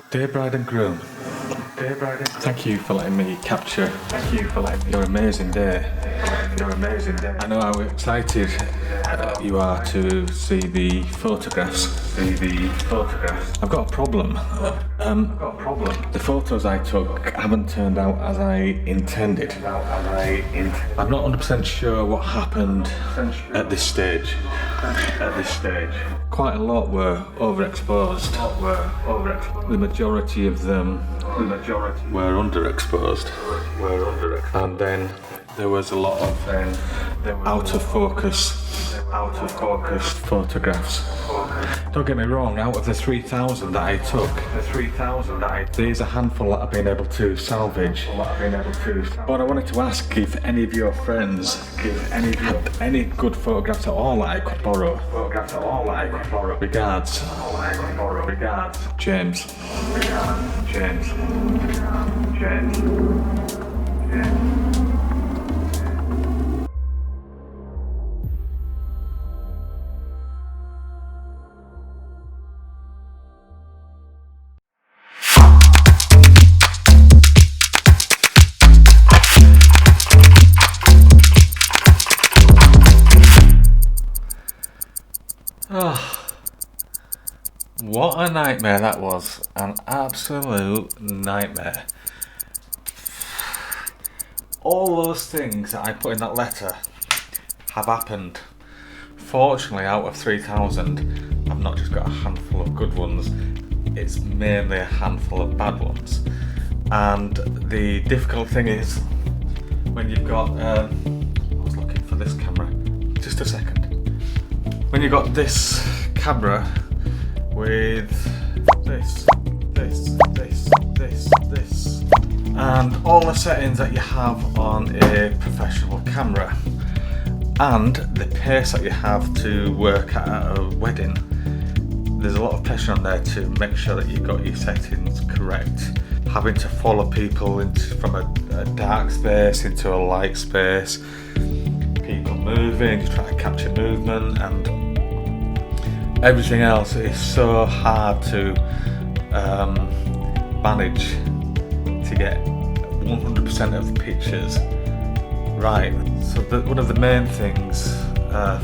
Dear bride and groom, thank you for letting me capture your amazing day. I know how excited you are to see the photographs. I've got a problem. The photos I took haven't turned out as I intended. I'm not 100% sure what happened at this stage. Quite a lot were overexposed. The majority of them were underexposed. And then there was a lot of out of focus photographs. Don't get me wrong, out of the 3,000 that I took, there's a handful that I've been able to salvage. But I wanted to ask if any of your friends had any good photographs at all that I could borrow. Regards, James. What a nightmare that was. An absolute nightmare. All those things that I put in that letter have happened. Fortunately, out of 3,000, I've not just got a handful of good ones, it's mainly a handful of bad ones. And the difficult thing is, when you've got, I was looking for this camera, just a second. When you've got this camera with this, and all the settings that you have on a professional camera, and the pace that you have to work at a wedding, there's a lot of pressure on there to make sure that you've got your settings correct. Having to follow people from a dark space into a light space, people moving, you try to capture movement, and everything else is so hard to manage to get 100% of the pictures right. So one of the main things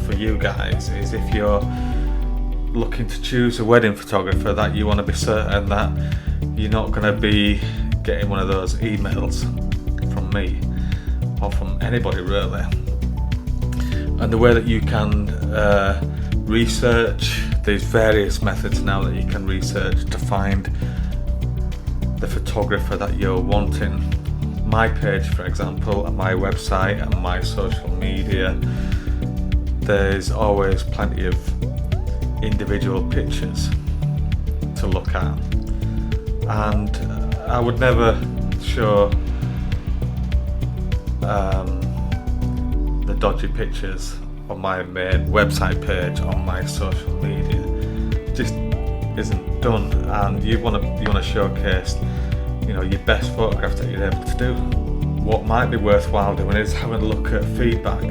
for you guys is, if you're looking to choose a wedding photographer, that you want to be certain that you're not going to be getting one of those emails from me or from anybody really. And the way that you can research, there's various methods now that you can research to find the photographer that you're wanting. My page, for example, and my website and my social media, there's always plenty of individual pictures to look at, and I would never show the dodgy pictures on my main website page on my social media. It just isn't done, and you want to showcase, your best photographs that you're able to do. What might be worthwhile doing is having a look at feedback.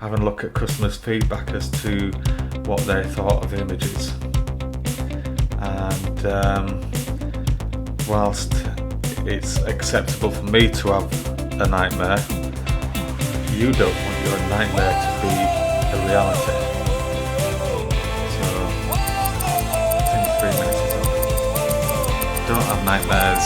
Having a look at customers' feedback as to what they thought of the images. And whilst it's acceptable for me to have a nightmare, you don't want your nightmare to be a reality. So I think 3 minutes is up. Don't have nightmares.